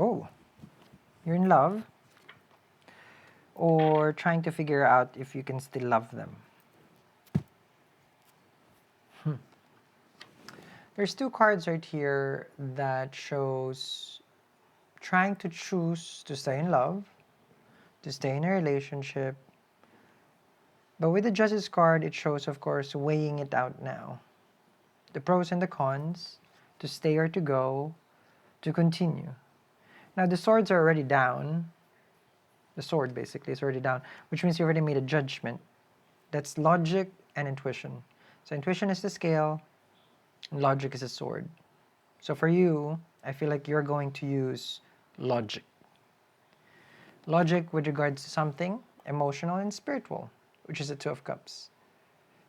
Oh, you're in love or trying to figure out if you can still love them. There's two cards right here that shows trying to choose to stay in love, to stay in a relationship. But with the Justice card, it shows, of course, weighing it out now. The pros and the cons, to stay or to go, to continue. Now, the swords are already down. The sword, basically, is already down, which means you already made a judgment. That's logic and intuition. So intuition is the scale, and logic is a sword. So for you, I feel like you're going to use logic. Logic with regards to something emotional and spiritual, which is the Two of Cups.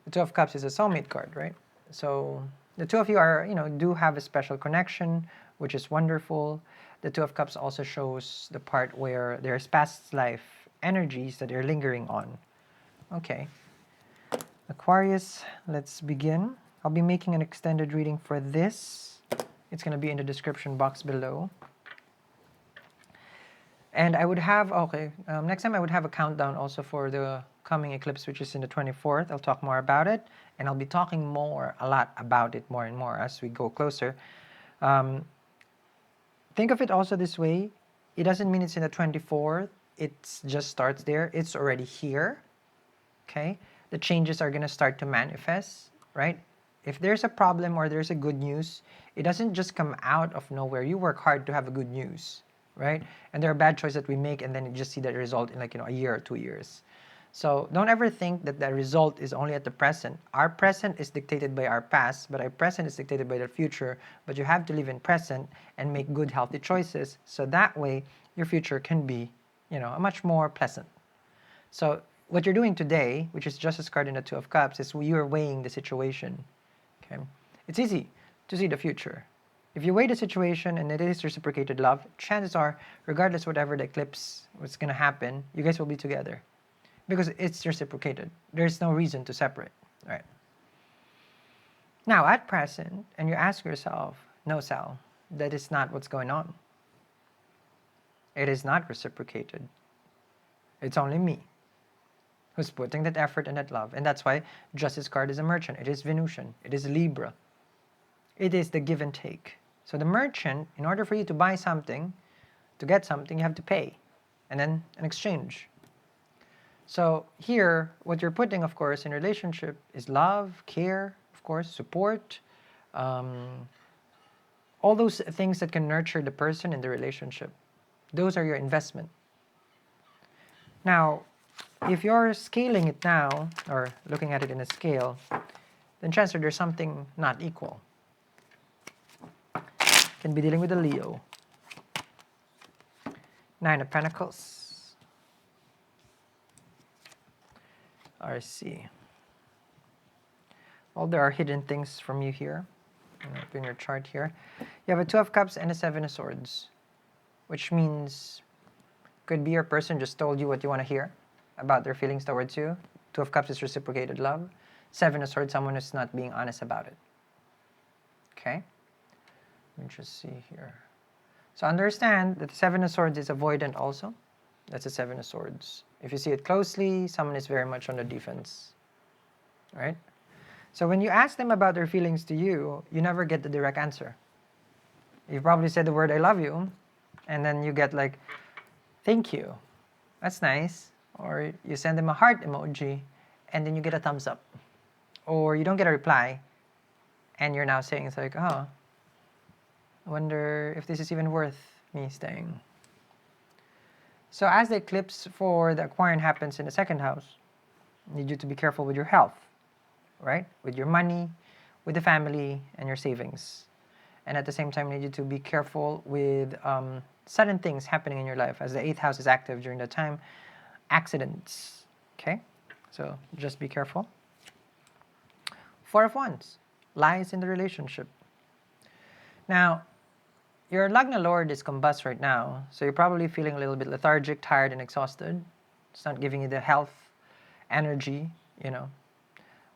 The Two of Cups is a soulmate card, right? So the two of you are, do have a special connection, which is wonderful. The Two of Cups also shows the part where there's past life energies that you're lingering on. Okay. Aquarius, let's begin. I'll be making an extended reading for this. It's going to be in the description box below. And I would have, next time I would have a countdown also for the coming eclipse, which is in the 24th. I'll talk more about it, and I'll be talking a lot about it more and more as we go closer. Think of it also this way. It doesn't mean it's in the 24th. It just starts there. It's already here. Okay? The changes are going to start to manifest, right? If there's a problem or there's a good news, it doesn't just come out of nowhere. You work hard to have a good news, right? And there are bad choices that we make, and then you just see that result in a year or 2 years. So don't ever think that the result is only at the present. Our present is dictated by our past, but our present is dictated by the future. But you have to live in present and make good, healthy choices, so that way your future can be, much more pleasant. So what you're doing today, which is Justice card in the Two of Cups, is you're weighing the situation. Okay, it's easy to see the future. If you weigh the situation and it is reciprocated love, chances are, regardless whatever the eclipse what's going to happen, you guys will be together. Because it's reciprocated. There's no reason to separate, right? Now, at present, and you ask yourself, no, Sal, that is not what's going on. It is not reciprocated. It's only me who's putting that effort and that love. And that's why Justice card is a merchant. It is Venusian. It is Libra. It is the give and take. So the merchant, in order for you to buy something, to get something, you have to pay. And then an exchange. So here, what you're putting, of course, in relationship is love, care, of course, support, all those things that can nurture the person in the relationship. Those are your investment. Now, if you're scaling it now, or looking at it in a scale, then chances are there's something not equal. Can be dealing with a Leo. Nine of Pentacles. RC. Well, there are hidden things from you here. In your chart here. You have a Two of Cups and a Seven of Swords. Which means could be your person just told you what you want to hear about their feelings towards you. Two of Cups is reciprocated love. Seven of Swords, someone who's not being honest about it. Okay? Let me just see here. So understand that the Seven of Swords is avoidant also. That's a Seven of Swords. If you see it closely, someone is very much on the defense. Right? So when you ask them about their feelings to you, you never get the direct answer. You probably said the word I love you, and then you get like, thank you. That's nice. Or you send them a heart emoji, and then you get a thumbs up. Or you don't get a reply, and you're now saying, it's like, oh, I wonder if this is even worth me staying. So as the eclipse for the Aquarian happens in the second house, I need you to be careful with your health, right? With your money, with the family, and your savings. And at the same time, I need you to be careful with sudden things happening in your life. As the 8th house is active during that time, accidents, okay? So just be careful. Four of Wands, lies in the relationship. Now, your Lagna Lord is combust right now, so you're probably feeling a little bit lethargic, tired, and exhausted. It's not giving you the health, energy,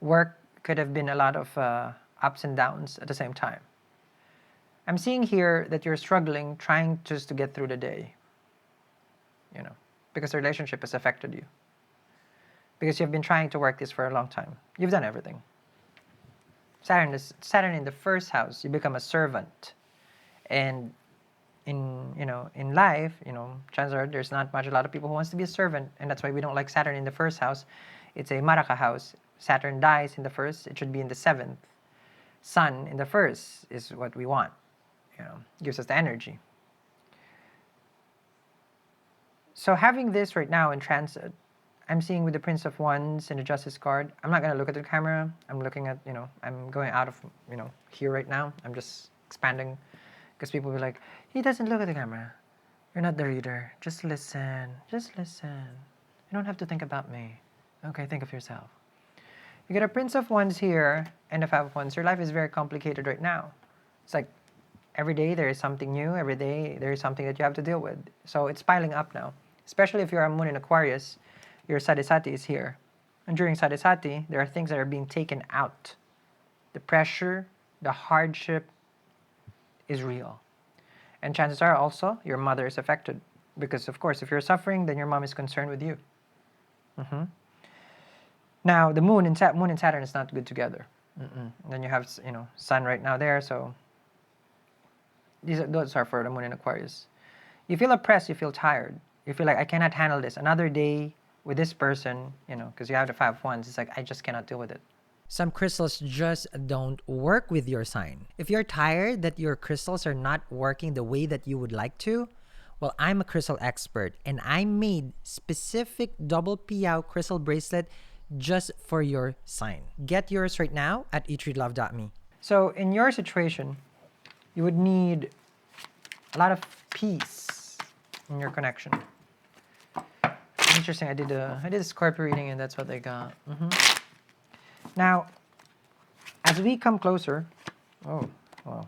Work could have been a lot of ups and downs at the same time. I'm seeing here that you're struggling, trying just to get through the day, you know, because the relationship has affected you. Because you've been trying to work this for a long time. You've done everything. Saturn in the first house, you become a servant. And in life, chances are there's not a lot of people who wants to be a servant, and that's why we don't like Saturn in the first house. It's a Maraka house. Saturn dies in the first, it should be in the seventh. Sun in the first is what we want, gives us the energy. So having this right now in transit, I'm seeing with the Prince of Wands and the Justice card, I'm not going to look at the camera. I'm looking at, I'm going out of, here right now. I'm just expanding because people will be like, he doesn't look at the camera. You're not the reader. Just listen. Just listen. You don't have to think about me. Okay, think of yourself. You get a Prince of Wands here and a Five of Wands. Your life is very complicated right now. It's like every day there is something new. Every day there is something that you have to deal with. So it's piling up now. Especially if you're a moon in Aquarius, your Sadhisati is here. And during Sadhisati, there are things that are being taken out. The pressure, the hardship is real. And chances are also your mother is affected. Because of course, if you're suffering, then your mom is concerned with you. Now, the moon and Saturn is not good together. Then you have, Sun right now there, so those are for the moon in Aquarius. You feel oppressed, you feel tired. You feel like, I cannot handle this. Another day with this person, because you have the Five of Wands, it's like, I just cannot deal with it. Some crystals just don't work with your sign. If you're tired that your crystals are not working the way that you would like to, well, I'm a crystal expert and I made specific double Piao crystal bracelet just for your sign. Get yours right now at eatreadlove.me. So in your situation, you would need a lot of peace in your connection. Interesting. I did a Scorpio reading and that's what I got. Now, as we come closer,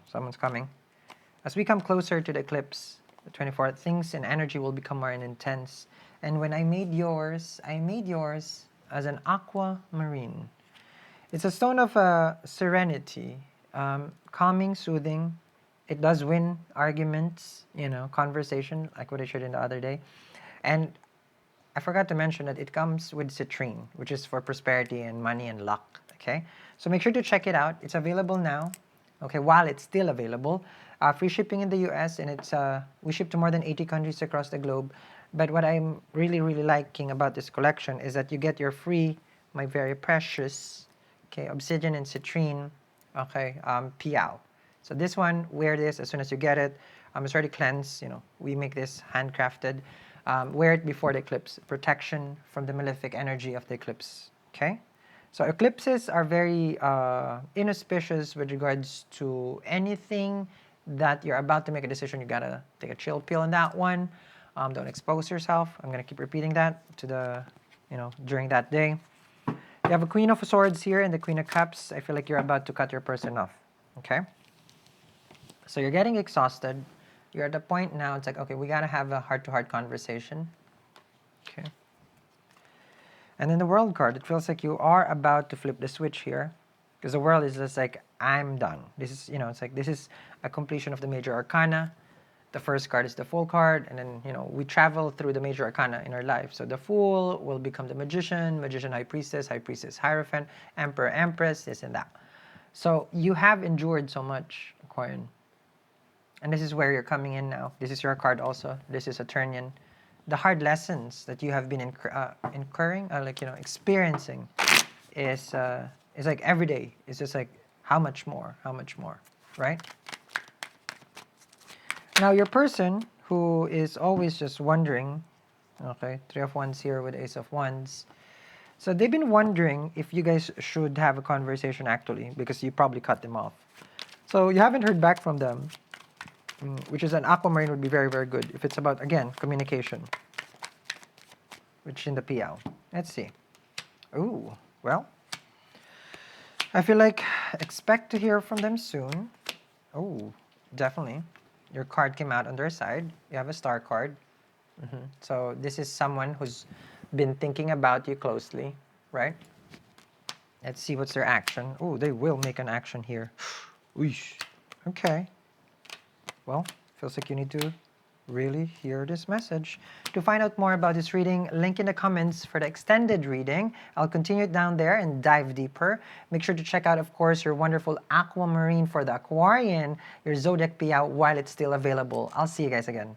someone's coming. As we come closer to the eclipse, the 24th, things and energy will become more intense. And when I made yours as an aquamarine. It's a stone of serenity, calming, soothing. It does win arguments, conversation, like what I showed in the other day. And I forgot to mention that it comes with citrine, which is for prosperity and money and luck, okay? So make sure to check it out. It's available now, okay, while it's still available. Free shipping in the US, and it's we ship to more than 80 countries across the globe. But what I'm really, really liking about this collection is that you get your free, my very precious, okay, obsidian and citrine, okay, Piao. So this one, wear this as soon as you get it. It's already cleansed, we make this handcrafted. Wear it before the eclipse. Protection from the malefic energy of the eclipse. Okay? So eclipses are very inauspicious with regards to anything that you're about to make a decision. You gotta take a chill pill on that one. Don't expose yourself. I'm gonna keep repeating that to the, during that day. You have a Queen of Swords here and the Queen of Cups. I feel like you're about to cut your person off. Okay? So you're getting exhausted. You're at the point now, it's like, okay, we gotta have a heart-to-heart conversation. Okay. And then the World card, it feels like you are about to flip the switch here. Because the World is just like, I'm done. This is, it's like, this is a completion of the major arcana. The first card is the Fool card, and then, we travel through the major arcana in our life. So the Fool will become the Magician, Magician, High Priestess, Hierophant, Emperor, Empress, this and that. So you have endured so much, Aquarian. And this is where you're coming in now. This is your card also. This is Saturnian. The hard lessons that you have been incurring, experiencing, is like every day. It's just like, how much more, right? Now, your person who is always just wondering, okay, Three of Wands here with Ace of Wands. So they've been wondering if you guys should have a conversation actually, because you probably cut them off. So you haven't heard back from them. Which is an aquamarine would be very, very good if it's about, again, communication. Which in the Piao. Let's see. Ooh, well. I feel like expect to hear from them soon. Oh, definitely. Your card came out on their side. You have a star card. So this is someone who's been thinking about you closely, right? Let's see what's their action. Oh, they will make an action here. Oosh. Okay. well, feels like you need to really hear this message. To find out more about this reading, link in the comments for the extended reading. I'll continue it down there and dive deeper. Make sure to check out, of course, your wonderful aquamarine for the Aquarian, your zodiac payout while it's still available. I'll see you guys again.